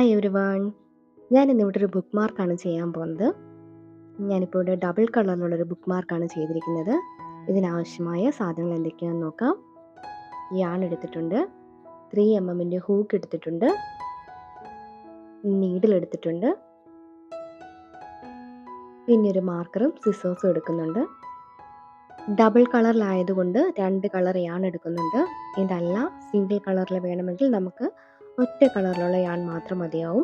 Hi everyone. ഞാൻ ഇന്നിവിടെ ഒരു ബുക്ക് മാർക്കാണ് ചെയ്യാൻ പോകുന്നത്. ഞാനിപ്പോൾ ഇവിടെ ഡബിൾ കളറിലുള്ളൊരു ബുക്ക് മാർക്കാണ് ചെയ്തിരിക്കുന്നത്. ഇതിനാവശ്യമായ സാധനങ്ങൾ എന്തൊക്കെയാണെന്ന് നോക്കാം. യാൺ എടുത്തിട്ടുണ്ട്, 3mm ഹൂക്ക് എടുത്തിട്ടുണ്ട്, നീഡിൽ എടുത്തിട്ടുണ്ട്, പിന്നെ ഒരു മാർക്കറും സിസേഴ്സും എടുക്കുന്നുണ്ട്. ഡബിൾ കളറിലായതുകൊണ്ട് 2 കളർ യാൺ എടുക്കുന്നുണ്ട്. ഇതല്ല സിംഗിൾ കളറിൽ വേണമെങ്കിൽ നമുക്ക് ഒറ്റ കളറിലുള്ള യാൺ മാത്രം മതിയാവും.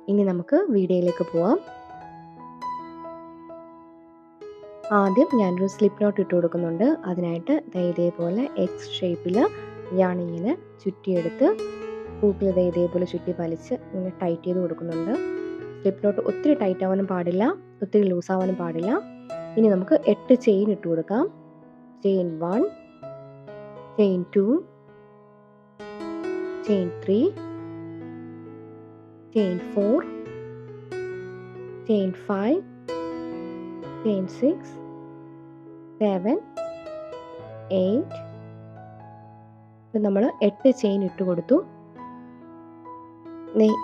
ഇനി നമുക്ക് വീഡിയോയിലേക്ക് പോവാം. ആദ്യം ഞാനൊരു സ്ലിപ്പ് നോട്ട് ഇട്ട് കൊടുക്കുന്നുണ്ട്. അതിനായിട്ട് ഇതേപോലെ എക്സ് ഷേപ്പിൽ യാൺ ഇങ്ങനെ ചുറ്റിയെടുത്ത് ഹൂക്കിൽ ഇതേപോലെ ചുറ്റി വലിച്ച് ഇങ്ങനെ ടൈറ്റ് ചെയ്ത് കൊടുക്കുന്നുണ്ട്. സ്ലിപ്പ് നോട്ട് ഒത്തിരി ടൈറ്റ് ആവാനും പാടില്ല, ഒത്തിരി ലൂസ് ആവാനും പാടില്ല. ഇനി നമുക്ക് 8 ചെയിൻ ഇട്ട് കൊടുക്കാം. Chain 1, chain 2, chain 3, chain 4, chain 5, chain 6, 7, 8. ഇപ്പം നമ്മൾ 8 ചെയിൻ ഇട്ട് കൊടുത്തു.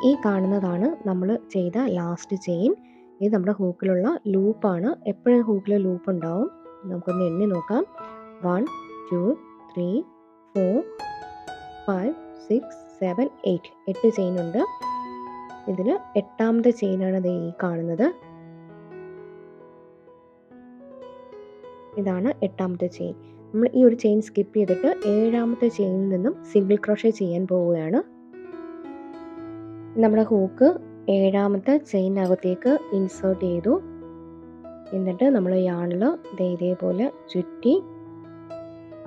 ഈ കാണുന്നതാണ് നമ്മൾ ചെയ്ത ലാസ്റ്റ് ചെയിൻ. ഇത് നമ്മുടെ ഹൂക്കിലുള്ള ലൂപ്പാണ്. എപ്പോഴും ഹൂക്കിൽ ലൂപ്പ് ഉണ്ടാവും. നമുക്കൊന്ന് എണ്ണി നോക്കാം. 1, 2, 3, 4, 5, 6, 7, 8. 8 ചെയിൻ ഉണ്ട്. ഇതിൽ 8ാമത്തെ ചെയിനാണ് ഈ കാണുന്നത്. ഇതാണ് 8ാമത്തെ ചെയിൻ. നമ്മൾ ഈ ഒരു ചെയിൻ സ്കിപ്പ് ചെയ്തിട്ട് 7ാമത്തെ ചെയിനിൽ നിന്നും സിംഗിൾ ക്രോഷേ ചെയ്യാൻ പോവുകയാണ്. നമ്മുടെ ഹൂക്ക് 7ാമത്തെ ചെയിനകത്തേക്ക് ഇൻസേർട്ട് ചെയ്തു. എന്നിട്ട് നമ്മൾ യാണിൽ ഇതേപോലെ ചുറ്റി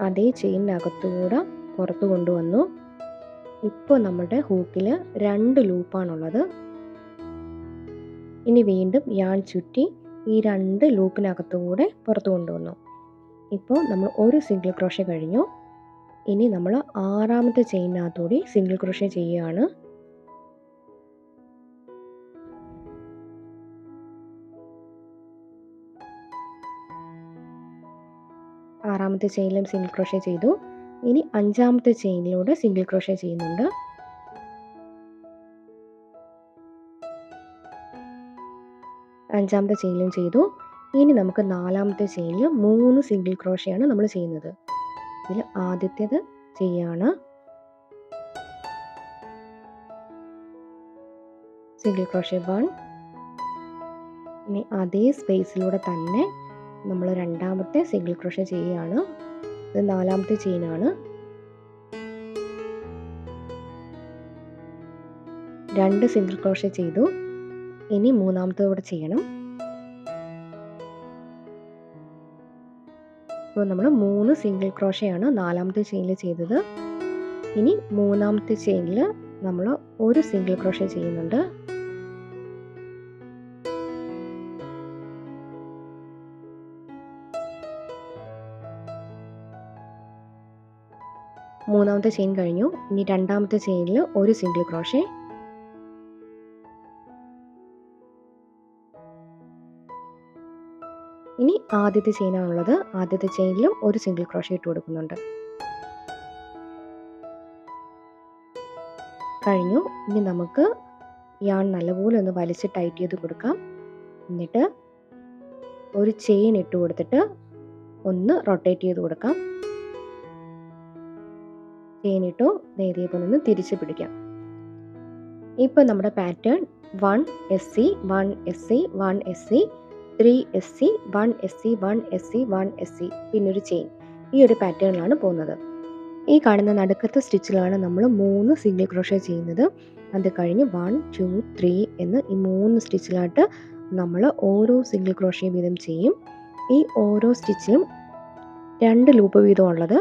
അതേ ചെയിനകത്തുകൂടെ പുറത്ത് കൊണ്ടുവന്നു. ഇപ്പോൾ നമ്മുടെ ഹൂക്കിൽ 2 ലൂപ്പാണുള്ളത്. ഇനി വീണ്ടും യാൺ ചുറ്റി ഈ 2 ലൂപ്പിനകത്തുകൂടെ പുറത്ത് കൊണ്ടുവന്നു. ഇപ്പോൾ നമ്മൾ ഒരു സിംഗിൾ ക്രോഷേ കഴിഞ്ഞു. ഇനി നമ്മൾ 6ാമത്തെ ചെയിനകത്തൂടി സിംഗിൾ ക്രോഷേ ചെയ്യുകയാണ്. ആറാമത്തെ ചെയിനിലും സിംഗിൾ ക്രോഷേ ചെയ്തു. ഇനി 5ാമത്തെ ചെയിനിലൂടെ സിംഗിൾ ക്രോഷേ ചെയ്യുന്നുണ്ട്. അഞ്ചാമത്തെ ചെയിനിലും ചെയ്തു. ഇനി നമുക്ക് 4ാമത്തെ ചെയിനിൽ 3 സിംഗിൾ ക്രോഷയാണ് നമ്മൾ ചെയ്യുന്നത്. ഇതിൽ ആദ്യത്തേത് ചെയ്യാണ്. Single crochet 1. ഇനി അതേ സ്പേസിലൂടെ തന്നെ നമ്മൾ 2ാമത്തെ സിംഗിൾ ക്രോഷേ ചെയ്യുകയാണ്. ഇത് 4ാമത്തെ ചെയിനാണ്. 2 സിംഗിൾ ക്രോഷേ ചെയ്തു. ഇനി 3ാമത്തെ കൂടെ ചെയ്യണം. അപ്പോൾ നമ്മൾ 3 സിംഗിൾ ക്രോഷയാണ് 4ാമത്തെ ചെയിനിൽ ചെയ്തത്. ഇനി 3ാമത്തെ ചെയിനിൽ നമ്മൾ ഒരു സിംഗിൾ ക്രോഷേ ചെയ്യുന്നുണ്ട്. മൂന്നാമത്തെ ചെയിൻ കഴിഞ്ഞു. ഇനി 2ാമത്തെ ചെയിനിൽ ഒരു സിംഗിൾ ക്രോഷേ. ഇനി ആദ്യത്തെ ചെയിനാണുള്ളത്. ആദ്യത്തെ ചെയിനിലും ഒരു സിംഗിൾ ക്രോഷേ ഇട്ട് കൊടുക്കുന്നുണ്ട്. കഴിഞ്ഞു. ഇനി നമുക്ക് യാൺ നല്ലപോലെ ഒന്ന് വലിച്ച് ടൈറ്റ് ചെയ്ത് കൊടുക്കാം. എന്നിട്ട് ഒരു ചെയിൻ ഇട്ട് കൊടുത്തിട്ട് ഒന്ന് റൊട്ടേറ്റ് ചെയ്ത് കൊടുക്കാം. ചെയിൻ ഇട്ടു. ഇതേപോലെ ഒന്ന് തിരിച്ച് പിടിക്കാം. ഇപ്പോൾ നമ്മുടെ pattern 1 SC 1 SC 1 SC 3 SC 1 SC 1 SC 1 SC പിന്നെ ഒരു ചെയിൻ. ഈ ഒരു പാറ്റേണിലാണ് പോകുന്നത്. ഈ കാണുന്ന നടുക്കത്തെ സ്റ്റിച്ചിലാണ് നമ്മൾ 3 സിംഗിൾ ക്രോഷേ ചെയ്യുന്നത്. അത് കഴിഞ്ഞ് 1 2 3 എന്ന് ഈ 3 സ്റ്റിച്ചിലായിട്ട് നമ്മൾ ഓരോ സിംഗിൾ ക്രോഷേ വീതം ചെയ്യും. ഈ ഓരോ സ്റ്റിച്ചിലും 2 ലൂപ്പ് വീതം ഉള്ളത്.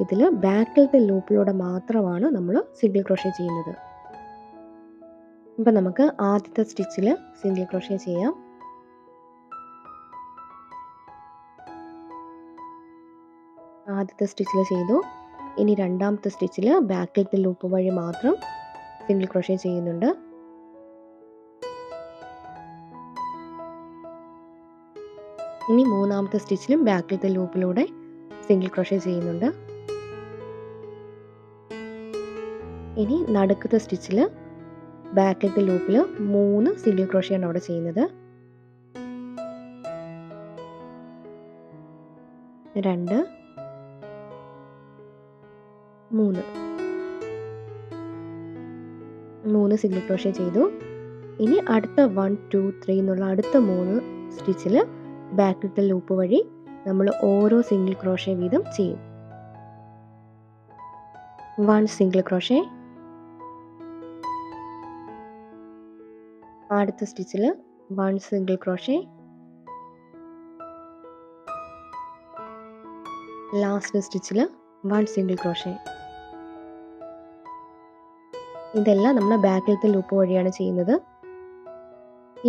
ഇതിൽ ബാക്കിലത്തെ ലൂപ്പിലൂടെ മാത്രമാണ് നമ്മൾ സിംഗിൾ ക്രോഷേ ചെയ്യുന്നത്. ഇപ്പം നമുക്ക് ആദ്യത്തെ സ്റ്റിച്ചിൽ സിംഗിൾ ക്രോഷേ ചെയ്യാം. ആദ്യത്തെ സ്റ്റിച്ചിൽ ചെയ്തു. ഇനി 2ാമത്തെ സ്റ്റിച്ചിൽ ബാക്കിലത്തെ ലൂപ്പ് വഴി മാത്രം സിംഗിൾ ക്രോഷേ ചെയ്യുന്നുണ്ട്. ഇനി 3ാമത്തെ സ്റ്റിച്ചിലും ബാക്കിലത്തെ ലൂപ്പിലൂടെ സിംഗിൾ ക്രോഷേ ചെയ്യുന്നുണ്ട്. ഇനി നടുക്കത്തെ സ്റ്റിച്ചിൽ ബാക്കിലത്തെ ലൂപ്പിൽ 3 സിംഗിൾ ക്രോഷയാണ് അവിടെ ചെയ്യുന്നത്. 2 3 സിംഗിൾ ക്രോഷേ ചെയ്തു. ഇനി അടുത്ത 1 2 3 എന്നുള്ള അടുത്ത 3 സ്റ്റിച്ചിൽ ബാക്കിലത്തെ ലൂപ്പ് വഴി നമ്മൾ ഓരോ സിംഗിൾ ക്രോഷേ വീതം ചെയ്യും. 1 സിംഗിൾ ക്രോഷേ, അടുത്ത സ്റ്റിച്ചിൽ 1 സിംഗിൾ ക്രോഷേ, ലാസ്റ്റ് സ്റ്റിച്ചിൽ 1 സിംഗിൾ ക്രോഷേ. ഇതെല്ലാം നമ്മൾ ബാക്കിലത്തെ ലൂപ്പ് വഴിയാണ് ചെയ്യുന്നത്.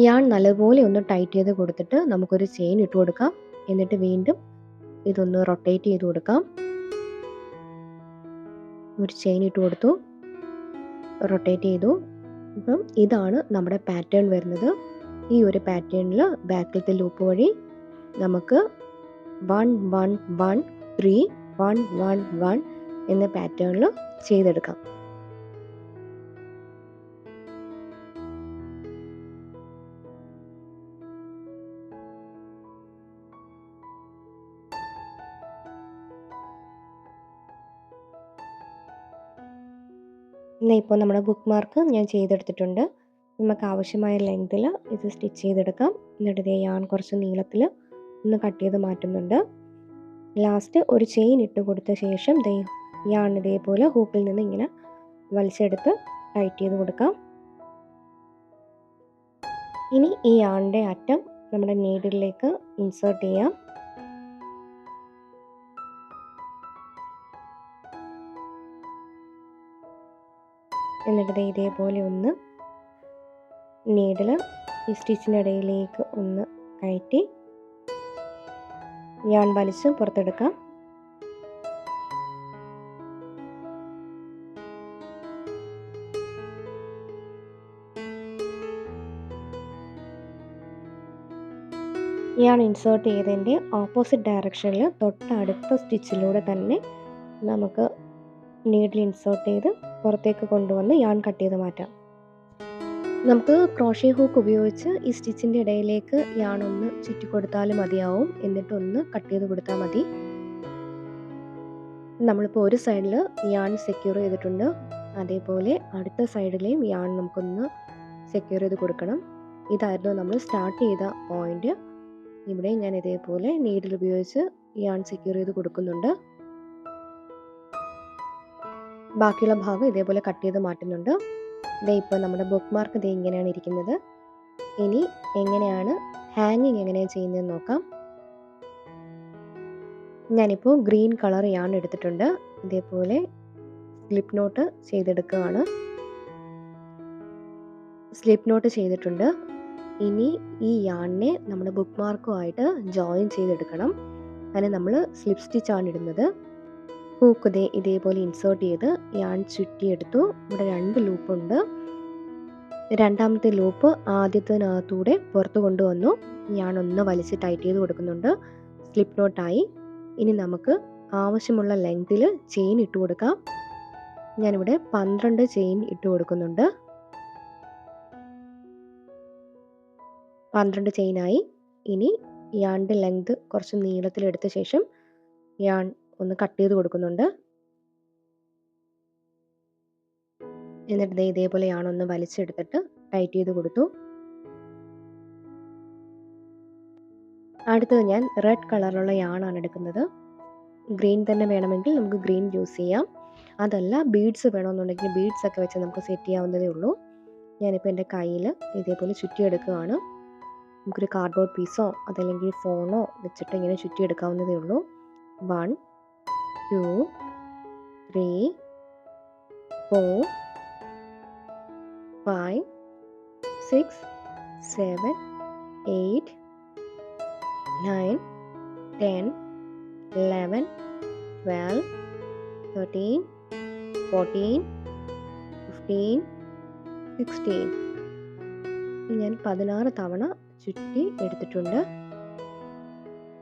യാൺ നല്ലപോലെ ഒന്ന് ടൈറ്റ് ചെയ്ത് കൊടുത്തിട്ട് നമുക്കൊരു ചെയിൻ ഇട്ട് കൊടുക്കാം. എന്നിട്ട് വീണ്ടും ഇതൊന്ന് റൊട്ടേറ്റ് ചെയ്ത് കൊടുക്കാം. ഒരു ചെയിൻ ഇട്ട് കൊടുത്തു, റൊട്ടേറ്റ് ചെയ്തു. അപ്പം ഇതാണ് നമ്മുടെ പാറ്റേൺ വരുന്നത്. ഈ ഒരു പാറ്റേണിൽ ബാക്കിലത്തെ ലൂപ്പ് വഴി നമുക്ക് 1 1 1 3 1 1 1 എന്ന പാറ്റേണിൽ ചെയ്തെടുക്കാം. ഇപ്പോൾ നമ്മുടെ ബുക്ക് മാർക്ക് ഞാൻ ചെയ്തെടുത്തിട്ടുണ്ട്. നമുക്ക് ആവശ്യമായ ലെങ്തിൽ ഇത് സ്റ്റിച്ച് ചെയ്തെടുക്കാം. എന്നിട്ട് ഇതേ യാൺ കുറച്ച് നീളത്തിൽ ഒന്ന് കട്ട് ചെയ്ത് മാറ്റുന്നുണ്ട്. ലാസ്റ്റ് ഒരു ചെയിൻ ഇട്ട് കൊടുത്ത ശേഷം യാൺ ഇതേപോലെ ഹൂക്കിൽ നിന്ന് ഇങ്ങനെ വലിച്ചെടുത്ത് ടൈറ്റ് ചെയ്ത് കൊടുക്കാം. ഇനി ഈ യാണിൻ്റെ അറ്റം നമ്മുടെ നീഡിലേക്ക് ഇൻസേർട്ട് ചെയ്യാം. എന്നിട്ട് ഇതേപോലെ ഒന്ന് നീഡിൽ ഈ സ്റ്റിച്ചിൻ്റെ ഇടയിലേക്ക് ഒന്ന് കയറ്റി യാൺ വലിച്ച് പുറത്തെടുക്കാം. യാൺ ഇൻസേർട്ട് ചെയ്തതിൻ്റെ ഓപ്പോസിറ്റ് ഡയറക്ഷനിൽ തൊട്ടടുത്ത സ്റ്റിച്ചിലൂടെ തന്നെ നമുക്ക് നീഡിൽ ഇൻസേർട്ട് ചെയ്ത് പുറത്തേക്ക് കൊണ്ടുവന്ന് യാൺ കട്ട് ചെയ്ത് മാറ്റാം. നമുക്ക് ക്രോഷേ ഹൂക്ക് ഉപയോഗിച്ച് ഈ സ്റ്റിച്ചിൻ്റെ ഇടയിലേക്ക് യാൺ ഒന്ന് ചുറ്റിക്കൊടുത്താലും മതിയാവും. എന്നിട്ടൊന്ന് കട്ട് ചെയ്ത് കൊടുത്താൽ മതി. നമ്മളിപ്പോൾ ഒരു സൈഡിൽ യാൺ സെക്യൂർ ചെയ്തിട്ടുണ്ട്. അതേപോലെ അടുത്ത സൈഡിലെയും യാൺ നമുക്കൊന്ന് സെക്യൂർ ചെയ്ത് കൊടുക്കണം. ഇതായിരുന്നു നമ്മൾ സ്റ്റാർട്ട് ചെയ്ത പോയിന്റ്. ഇവിടെ ഞാൻ ഇതേപോലെ നീഡിൽ ഉപയോഗിച്ച് യാൺ സെക്യൂർ ചെയ്ത് കൊടുക്കുന്നുണ്ട്. ബാക്കിയുള്ള ഭാഗം ഇതേപോലെ കട്ട് ചെയ്ത് മാറ്റുന്നുണ്ട്. ഇപ്പോൾ നമ്മുടെ ബുക്ക് മാർക്ക് ഇങ്ങനെയാണ് ഇരിക്കുന്നത്. ഇനി എങ്ങനെയാണ് ഹാങ്ങിങ് എങ്ങനെയാണ് ചെയ്യുന്നതെന്ന് നോക്കാം. ഞാനിപ്പോൾ ഗ്രീൻ കളർ യാൺ എടുത്തിട്ടുണ്ട്. ഇതേപോലെ സ്ലിപ്പ് നോട്ട് ചെയ്തെടുക്കുകയാണ്. സ്ലിപ്പ് നോട്ട് ചെയ്തിട്ടുണ്ട്. ഇനി ഈ യാണിനെ നമ്മുടെ ബുക്ക് മാർക്കുമായിട്ട് ജോയിൻ ചെയ്തെടുക്കണം. അങ്ങനെ നമ്മൾ സ്ലിപ്പ് സ്റ്റിച്ചാണ് ഇടുന്നത്. ഹൂക്ക് ഇതേപോലെ ഇൻസേർട്ട് ചെയ്ത് യാൺ ചുറ്റിയെടുത്തു. ഇവിടെ 2 ലൂപ്പുണ്ട്. രണ്ടാമത്തെ ലൂപ്പ് ആദ്യത്തിനകത്തൂടെ പുറത്ത് കൊണ്ടുവന്നു. യാൺ ഒന്ന് വലിച്ച് ടൈറ്റ് ചെയ്ത് കൊടുക്കുന്നുണ്ട്. സ്ലിപ്പ് നോട്ടായി. ഇനി നമുക്ക് ആവശ്യമുള്ള ലെങ്തിൽ ചെയിൻ ഇട്ട് കൊടുക്കാം. ഞാനിവിടെ 12 ചെയിൻ ഇട്ട് കൊടുക്കുന്നുണ്ട്. 12 ചെയിനായി. ഇനി യാണിൻ്റെ ലെങ്ത് കുറച്ച് നീളത്തിലെടുത്ത ശേഷം യാൺ ഒന്ന് കട്ട് ചെയ്ത് കൊടുക്കുന്നുണ്ട്. എന്നിട്ട് ഇതേപോലെ യാണൊന്ന് വലിച്ചെടുത്തിട്ട് ടൈറ്റ് ചെയ്ത് കൊടുത്തു. അടുത്തത് ഞാൻ റെഡ് കളറിലുള്ള യാണാണ് എടുക്കുന്നത്. ഗ്രീൻ തന്നെ വേണമെങ്കിൽ നമുക്ക് ഗ്രീൻ യൂസ് ചെയ്യാം. അതല്ല ബീഡ്സ് വേണമെന്നുണ്ടെങ്കിൽ ബീഡ്സ് ഒക്കെ വെച്ച് നമുക്ക് സെറ്റ് ചെയ്യാവുന്നതേ ഉള്ളൂ. ഞാനിപ്പോൾ എൻ്റെ കയ്യിൽ ഇതേപോലെ ചുറ്റിയെടുക്കുകയാണ്. നമുക്കൊരു കാർഡ്ബോർഡ് പീസോ അതല്ലെങ്കിൽ ഫോണോ വെച്ചിട്ട് ഇങ്ങനെ ചുറ്റിയെടുക്കാവുന്നതേ ഉള്ളൂ. 1 2 3 4 5 6 7 8 9 10 11 12 13 14 15 16 ഞാൻ 16 തവണ ചുറ്റി എടുത്തിട്ടുണ്ട്.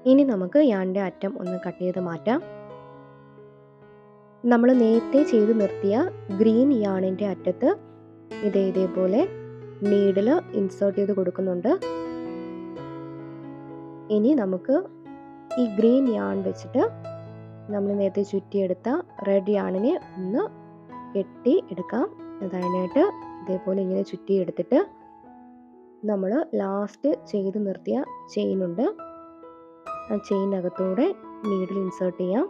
ഇനി നമുക്ക് യാണിൻ്റെ അറ്റം ഒന്ന് കട്ട് ചെയ്ത് മാറ്റാം. നമ്മൾ നേരത്തെ ചെയ്ത് നിർത്തിയ ഗ്രീൻ യാണിൻ്റെ അറ്റത്ത് ഇതേപോലെ നീഡിൽ ഇൻസേർട്ട് ചെയ്ത് കൊടുക്കുന്നുണ്ട്. ഇനി നമുക്ക് ഈ ഗ്രീൻ യാൺ വെച്ചിട്ട് നമ്മൾ നേരത്തെ ചുറ്റിയെടുത്ത റെഡ് യാണിനെ ഒന്ന് കെട്ടി എടുക്കാം. അതിനായിട്ട് ഇതേപോലെ ഇങ്ങനെ ചുറ്റിയെടുത്തിട്ട് നമ്മൾ ലാസ്റ്റ് ചെയ്ത് നിർത്തിയ ചെയിനുണ്ട്, ആ ചെയിനകത്തൂടെ നീഡിൽ ഇൻസേർട്ട് ചെയ്യാം.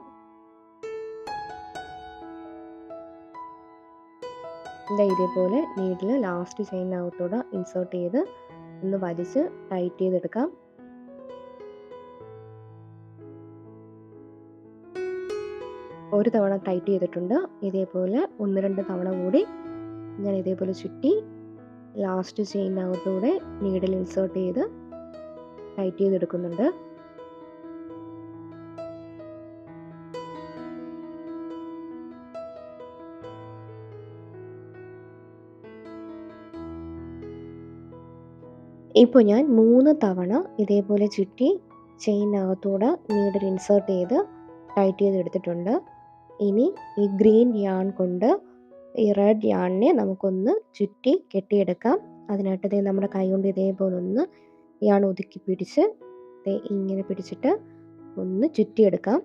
ഇതേപോലെ നീഡിൽ ലാസ്റ്റ് ചെയിനകത്തൂടെ ഇൻസേർട്ട് ചെയ്ത് ഒന്ന് വലിച്ച് ടൈറ്റ് ചെയ്തെടുക്കാം. ഒരു തവണ ടൈറ്റ് ചെയ്തിട്ടുണ്ട്. ഇതേപോലെ 1-2 തവണ കൂടി ഞാൻ ഇതേപോലെ ചുറ്റി ലാസ്റ്റ് ചെയിനകത്തൂടെ നീഡിൽ ഇൻസേർട്ട് ചെയ്ത് ടൈറ്റ് ചെയ്തെടുക്കുന്നുണ്ട്. ഇപ്പോൾ ഞാൻ 3 തവണ ഇതേപോലെ ചുറ്റി ചെയിനകത്തൂടെ നീഡിൽ ഇൻസേർട്ട് ചെയ്ത് ടൈറ്റ് ചെയ്തെടുത്തിട്ടുണ്ട്. ഇനി ഈ ഗ്രീൻ യാൺ കൊണ്ട് ഈ റെഡ് യാണിനെ നമുക്കൊന്ന് ചുറ്റി കെട്ടിയെടുക്കാം. അതിനായിട്ട് നമ്മുടെ കൈ കൊണ്ട് ഇതേപോലെ ഒന്ന് യാൺ ഒതുക്കി പിടിച്ച് ഇങ്ങനെ പിടിച്ചിട്ട് ഒന്ന് ചുറ്റിയെടുക്കാം.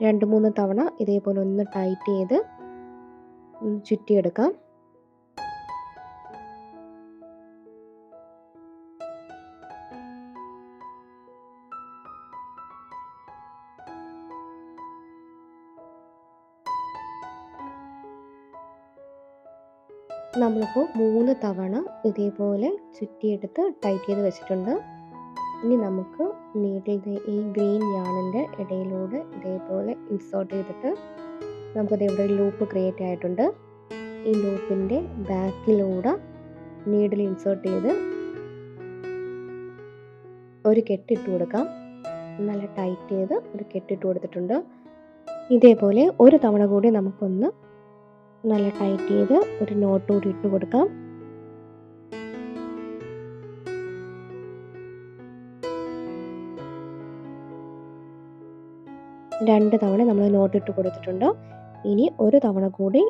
2-3 തവണ ഇതേപോലെ ഒന്ന് ടൈറ്റ് ചെയ്ത് ഒന്ന് ചുറ്റിയെടുക്കാം. നമ്മളിപ്പോൾ 3 തവണ ഇതേപോലെ ചുറ്റിയെടുത്ത് ടൈറ്റ് ചെയ്ത് വെച്ചിട്ടുണ്ട്. ഇനി നമുക്ക് നീഡിലിൻ്റെ ഈ ഗ്രീൻ യാണിൻ്റെ ഇടയിലൂടെ ഇതേപോലെ ഇൻസേർട്ട് ചെയ്തിട്ട് നമുക്കത് ഇവിടെ ലൂപ്പ് ക്രിയേറ്റ് ആയിട്ടുണ്ട്. ഈ ലൂപ്പിൻ്റെ ബാക്കിലൂടെ നീഡിൽ ഇൻസേർട്ട് ചെയ്ത് ഒരു കെട്ടിട്ട് കൊടുക്കാം. നല്ല ടൈറ്റ് ചെയ്ത് ഒരു കെട്ടിട്ട് കൊടുത്തിട്ടുണ്ട്. ഇതേപോലെ ഒരു തവണ കൂടി നമുക്കൊന്ന് നല്ല ടൈറ്റ് ചെയ്ത് ഒരു നോട്ട് കൂടി ഇട്ട് കൊടുക്കാം. രണ്ട് തവണ നമ്മൾ നോട്ട് ഇട്ട് കൊടുത്തിട്ടുണ്ട്. ഇനി ഒരു തവണ കൂടി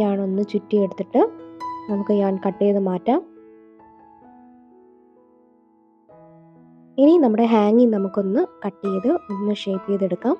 യാൺ ഒന്ന് ചുറ്റിയെടുത്തിട്ട് നമുക്ക് യാൺ കട്ട് ചെയ്ത് മാറ്റാം. ഇനി നമ്മുടെ ഹാങ്ങിങ് നമുക്കൊന്ന് കട്ട് ചെയ്ത് ഒന്ന് ഷേപ്പ് ചെയ്തെടുക്കാം.